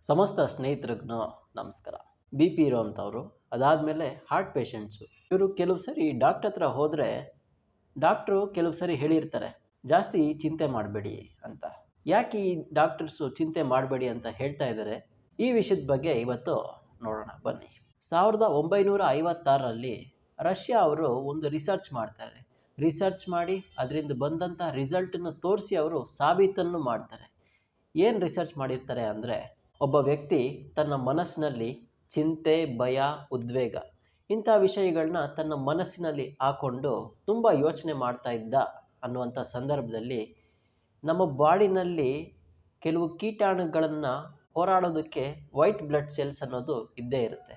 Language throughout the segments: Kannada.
ಸಮಸ್ತ ಸ್ನೇಹಿತರಿಗೂ ನಮಸ್ಕಾರ. ಬಿ ಪಿ ಇರೋವಂಥವ್ರು, ಅದಾದಮೇಲೆ ಹಾರ್ಟ್ ಪೇಷಂಟ್ಸು, ಇವರು ಕೆಲವು ಸರಿ ಡಾಕ್ಟ್ರ್ ಹತ್ರ ಹೋದರೆ ಡಾಕ್ಟ್ರು ಕೆಲವು ಸರಿ ಹೇಳಿರ್ತಾರೆ ಜಾಸ್ತಿ ಚಿಂತೆ ಮಾಡಬೇಡಿ ಅಂತ. ಯಾಕೆ ಈ ಡಾಕ್ಟರ್ಸು ಚಿಂತೆ ಮಾಡಬೇಡಿ ಅಂತ ಹೇಳ್ತಾ ಇದ್ದಾರೆ, ಈ ವಿಷಯದ ಬಗ್ಗೆ ಇವತ್ತು ನೋಡೋಣ ಬನ್ನಿ. 1956ರಲ್ಲಿ ರಷ್ಯಾ ಅವರು ಒಂದು ರಿಸರ್ಚ್ ಮಾಡ್ತಾರೆ. ರಿಸರ್ಚ್ ಮಾಡಿ ಅದರಿಂದ ಬಂದಂಥ ರಿಸಲ್ಟನ್ನು ತೋರಿಸಿ ಅವರು ಸಾಬೀತನ್ನು ಮಾಡ್ತಾರೆ. ಏನು ರಿಸರ್ಚ್ ಮಾಡಿರ್ತಾರೆ ಅಂದರೆ, ಒಬ್ಬ ವ್ಯಕ್ತಿ ತನ್ನ ಮನಸ್ಸಿನಲ್ಲಿ ಚಿಂತೆ, ಭಯ, ಉದ್ವೇಗ ಇಂಥ ವಿಷಯಗಳನ್ನ ತನ್ನ ಮನಸ್ಸಿನಲ್ಲಿ ಹಾಕ್ಕೊಂಡು ತುಂಬ ಯೋಚನೆ ಮಾಡ್ತಾ ಇದ್ದ ಅನ್ನುವಂಥ ಸಂದರ್ಭದಲ್ಲಿ ನಮ್ಮ ಬಾಡಿನಲ್ಲಿ ಕೆಲವು ಕೀಟಾಣುಗಳನ್ನು ಹೋರಾಡೋದಕ್ಕೆ ವೈಟ್ ಬ್ಲಡ್ ಸೆಲ್ಸ್ ಅನ್ನೋದು ಇದ್ದೇ ಇರುತ್ತೆ.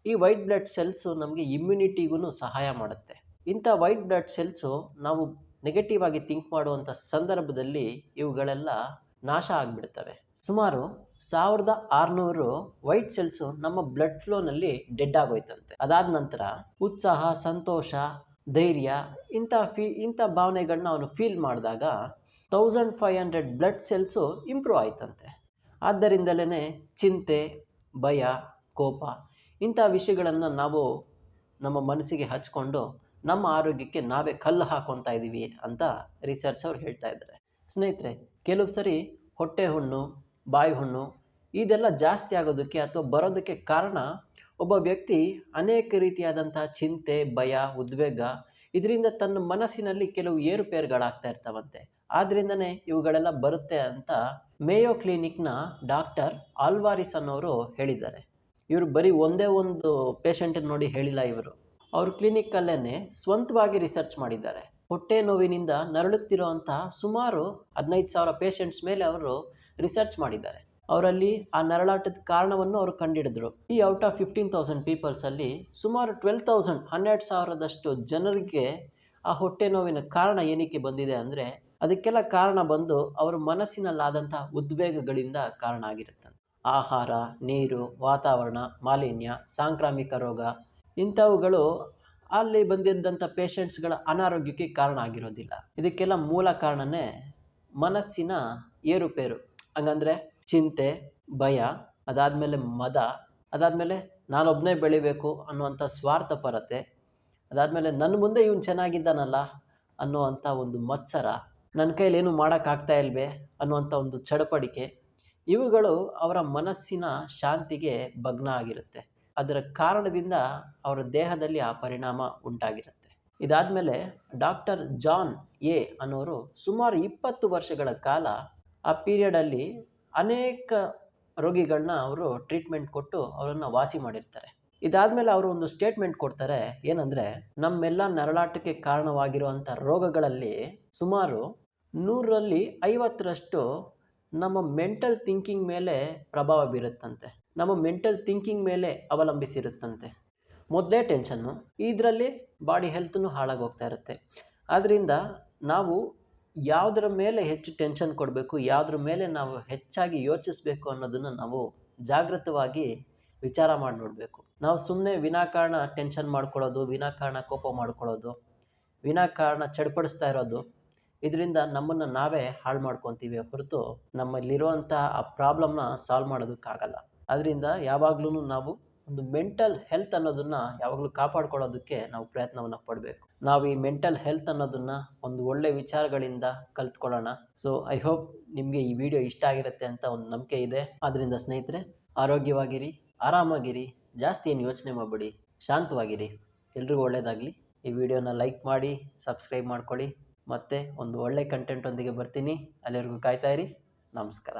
ಈ ವೈಟ್ ಬ್ಲಡ್ ಸೆಲ್ಸು ನಮಗೆ ಇಮ್ಯುನಿಟಿಗೂ ಸಹಾಯ ಮಾಡುತ್ತೆ. ಇಂಥ ವೈಟ್ ಬ್ಲಡ್ ಸೆಲ್ಸು ನಾವು ನೆಗೆಟಿವ್ ಆಗಿ ಥಿಂಕ್ ಮಾಡುವಂಥ ಸಂದರ್ಭದಲ್ಲಿ ಇವುಗಳೆಲ್ಲ ನಾಶ ಆಗಿಬಿಡ್ತವೆ. ಸುಮಾರು 1600 ವೈಟ್ ಸೆಲ್ಸು ನಮ್ಮ ಬ್ಲಡ್ ಫ್ಲೋನಲ್ಲಿ ಡೆಡ್ ಆಗೋಯ್ತಂತೆ. ಅದಾದ ನಂತರ ಉತ್ಸಾಹ, ಸಂತೋಷ, ಧೈರ್ಯ ಇಂಥ ಭಾವನೆಗಳನ್ನ ಅವನು ಫೀಲ್ ಮಾಡಿದಾಗ 1500 ಬ್ಲಡ್ ಸೆಲ್ಸು ಇಂಪ್ರೂವ್ ಆಯ್ತಂತೆ. ಆದ್ದರಿಂದಲೇ ಚಿಂತೆ, ಭಯ, ಕೋಪ ಇಂಥ ವಿಷಯಗಳನ್ನು ನಾವು ನಮ್ಮ ಮನಸ್ಸಿಗೆ ಹಚ್ಕೊಂಡು ನಮ್ಮ ಆರೋಗ್ಯಕ್ಕೆ ನಾವೇ ಕಲ್ಲು ಹಾಕ್ಕೊತಾ ಇದ್ದೀವಿ ಅಂತ ರಿಸರ್ಚ್ ಅವ್ರು ಹೇಳ್ತಾ ಇದ್ದಾರೆ. ಸ್ನೇಹಿತರೆ, ಕೆಲವು ಸರಿ ಹೊಟ್ಟೆ ಹುಣ್ಣು, ಬಾಯಿ ಹುಣ್ಣು ಇದೆಲ್ಲ ಜಾಸ್ತಿ ಆಗೋದಕ್ಕೆ ಅಥವಾ ಬರೋದಕ್ಕೆ ಕಾರಣ ಒಬ್ಬ ವ್ಯಕ್ತಿ ಅನೇಕ ರೀತಿಯಾದಂಥ ಚಿಂತೆ, ಭಯ, ಉದ್ವೇಗ ಇದರಿಂದ ತನ್ನ ಮನಸ್ಸಿನಲ್ಲಿ ಕೆಲವು ಏರುಪೇರುಗಳಾಗ್ತಾ ಇರ್ತಾವಂತೆ. ಆದ್ದರಿಂದನೇ ಇವುಗಳೆಲ್ಲ ಬರುತ್ತೆ ಅಂತ ಮೇಯೋ ಕ್ಲಿನಿಕ್ನ ಡಾಕ್ಟರ್ ಆಲ್ವಾರಿಸ್ ಅನ್ನೋರು ಹೇಳಿದ್ದಾರೆ. ಇವರು ಬರೀ ಒಂದೇ ಒಂದು ಪೇಷಂಟನ್ನು ನೋಡಿ ಹೇಳಿಲ್ಲ, ಇವರು ಅವ್ರ ಕ್ಲಿನಿಕ್ಕಲ್ಲೇ ಸ್ವಂತವಾಗಿ ರಿಸರ್ಚ್ ಮಾಡಿದ್ದಾರೆ. ಹೊಟ್ಟೆ ನೋವಿನಿಂದ ನರಳುತ್ತಿರುವಂಥ ಸುಮಾರು 15,000 ಪೇಷಂಟ್ಸ್ ಮೇಲೆ ಅವರು ರಿಸರ್ಚ್ ಮಾಡಿದ್ದಾರೆ. ಅವರಲ್ಲಿ ಆ ನರಳಾಟದ ಕಾರಣವನ್ನು ಅವರು ಕಂಡುಹಿಡಿದ್ರು. ಈ ಔಟ್ ಆಫ್ 15,000 ಪೀಪಲ್ಸಲ್ಲಿ ಸುಮಾರು 12,000 ಜನರಿಗೆ ಆ ಹೊಟ್ಟೆ ನೋವಿನ ಕಾರಣ ಏನಕ್ಕೆ ಬಂದಿದೆ ಅಂದರೆ, ಅದಕ್ಕೆಲ್ಲ ಕಾರಣ ಬಂದು ಅವರ ಮನಸ್ಸಿನಲ್ಲಾದಂಥ ಉದ್ವೇಗಗಳಿಂದ ಕಾರಣ ಆಗಿರುತ್ತೆ. ಆಹಾರ, ನೀರು, ವಾತಾವರಣ, ಮಾಲಿನ್ಯ, ಸಾಂಕ್ರಾಮಿಕ ರೋಗ ಇಂಥವುಗಳು ಅಲ್ಲಿ ಬಂದಿದ್ದಂಥ ಪೇಷಂಟ್ಸ್ಗಳ ಅನಾರೋಗ್ಯಕ್ಕೆ ಕಾರಣ ಆಗಿರೋದಿಲ್ಲ. ಇದಕ್ಕೆಲ್ಲ ಮೂಲ ಕಾರಣನೇ ಮನಸ್ಸಿನ ಏರುಪೇರು. ಹಂಗಂದರೆ ಚಿಂತೆ, ಭಯ, ಅದಾದಮೇಲೆ ಮದ, ಅದಾದಮೇಲೆ ನಾನೊಬ್ಬನೇ ಬೆಳಿಬೇಕು ಅನ್ನುವಂಥ ಸ್ವಾರ್ಥಪರತೆ, ಅದಾದಮೇಲೆ ನನ್ನ ಮುಂದೆ ಇವನು ಚೆನ್ನಾಗಿದ್ದಾನಲ್ಲ ಅನ್ನುವಂಥ ಒಂದು ಮತ್ಸರ, ನನ್ನ ಕೈಲೇನು ಮಾಡೋಕ್ಕಾಗ್ತಾ ಇಲ್ವೇ ಅನ್ನುವಂಥ ಒಂದು ಚಡಪಡಿಕೆ, ಇವುಗಳು ಅವರ ಮನಸ್ಸಿನ ಶಾಂತಿಗೆ ಭಗ್ನ ಆಗಿರುತ್ತೆ. ಅದರ ಕಾರಣದಿಂದ ಅವರ ದೇಹದಲ್ಲಿ ಆ ಪರಿಣಾಮ ಉಂಟಾಗಿರುತ್ತೆ. ಇದಾದಮೇಲೆ ಡಾಕ್ಟರ್ ಜಾನ್ ಎ ಅನ್ನೋರು ಸುಮಾರು 20 ವರ್ಷಗಳ ಕಾಲ ಆ ಪೀರಿಯಡಲ್ಲಿ ಅನೇಕ ರೋಗಿಗಳನ್ನ ಅವರು ಟ್ರೀಟ್ಮೆಂಟ್ ಕೊಟ್ಟು ಅವರನ್ನು ವಾಸಿ ಮಾಡಿರ್ತಾರೆ. ಇದಾದಮೇಲೆ ಅವರು ಒಂದು ಸ್ಟೇಟ್ಮೆಂಟ್ ಕೊಡ್ತಾರೆ, ಏನಂದರೆ ನಮ್ಮೆಲ್ಲ ನರಳಾಟಕ್ಕೆ ಕಾರಣವಾಗಿರುವಂಥ ರೋಗಗಳಲ್ಲಿ ಸುಮಾರು 100ರಲ್ಲಿ 50ರಷ್ಟು ನಮ್ಮ ಮೆಂಟಲ್ ಥಿಂಕಿಂಗ್ ಮೇಲೆ ಪ್ರಭಾವ ಬೀರುತ್ತಂತೆ, ನಮ್ಮ ಮೆಂಟಲ್ ಥಿಂಕಿಂಗ್ ಮೇಲೆ ಅವಲಂಬಿಸಿರುತ್ತಂತೆ. ಮೊದಲೇ ಟೆನ್ಷನ್ನು, ಇದರಲ್ಲಿ ಬಾಡಿ ಹೆಲ್ತನ್ನು ಹಾಳಾಗೋಗ್ತಾ ಇರುತ್ತೆ. ಆದ್ದರಿಂದ ನಾವು ಯಾವುದರ ಮೇಲೆ ಹೆಚ್ಚು ಟೆನ್ಷನ್ ಕೊಡಬೇಕು, ಯಾವುದ್ರ ಮೇಲೆ ನಾವು ಹೆಚ್ಚಾಗಿ ಯೋಚಿಸಬೇಕು ಅನ್ನೋದನ್ನು ನಾವು ಜಾಗೃತವಾಗಿ ವಿಚಾರ ಮಾಡಿ ನೋಡಬೇಕು. ನಾವು ಸುಮ್ಮನೆ ವಿನಾಕಾರಣ ಟೆನ್ಷನ್ ಮಾಡ್ಕೊಳ್ಳೋದು, ವಿನಾಕಾರಣ ಕೋಪ ಮಾಡ್ಕೊಳ್ಳೋದು, ವಿನಾಕಾರಣ ಚಡ್ಪಡಿಸ್ತಾ ಇರೋದು, ಇದರಿಂದ ನಮ್ಮನ್ನು ನಾವೇ ಹಾಳು ಮಾಡ್ಕೊತೀವಿ ಹೊರತು ನಮ್ಮಲ್ಲಿರುವಂಥ ಆ ಪ್ರಾಬ್ಲಮ್ನ ಸಾಲ್ವ್ ಮಾಡೋದಕ್ಕಾಗಲ್ಲ. ಅದರಿಂದ ಯಾವಾಗಲೂ ನಾವು ಒಂದು ಮೆಂಟಲ್ ಹೆಲ್ತ್ ಅನ್ನೋದನ್ನು ಯಾವಾಗಲೂ ಕಾಪಾಡ್ಕೊಳ್ಳೋದಕ್ಕೆ ನಾವು ಪ್ರಯತ್ನವನ್ನು ಪಡಬೇಕು. ನಾವು ಈ ಮೆಂಟಲ್ ಹೆಲ್ತ್ ಅನ್ನೋದನ್ನು ಒಂದು ಒಳ್ಳೆ ವಿಚಾರಗಳಿಂದ ಕಲ್ತ್ಕೊಳ್ಳೋಣ. ಸೊ ಐ ಹೋಪ್ ನಿಮಗೆ ಈ ವಿಡಿಯೋ ಇಷ್ಟ ಆಗಿರುತ್ತೆ ಅಂತ ಒಂದು ನಂಬಿಕೆ ಇದೆ. ಆದ್ದರಿಂದ ಸ್ನೇಹಿತರೆ, ಆರೋಗ್ಯವಾಗಿರಿ, ಆರಾಮಾಗಿರಿ, ಜಾಸ್ತಿ ಏನು ಯೋಚನೆ ಮಾಡಬೇಡಿ, ಶಾಂತವಾಗಿರಿ. ಎಲ್ರಿಗೂ ಒಳ್ಳೆಯದಾಗಲಿ. ಈ ವಿಡಿಯೋನ ಲೈಕ್ ಮಾಡಿ, ಸಬ್ಸ್ಕ್ರೈಬ್ ಮಾಡ್ಕೊಳ್ಳಿ. ಮತ್ತೆ ಒಂದು ಒಳ್ಳೆ ಕಂಟೆಂಟ್ ಒಂದಿಗೆ ಬರ್ತೀನಿ. ಅಲ್ಲಿವರೆಗೂ ಕಾಯ್ತಾ ಇರಿ. ನಮಸ್ಕಾರ.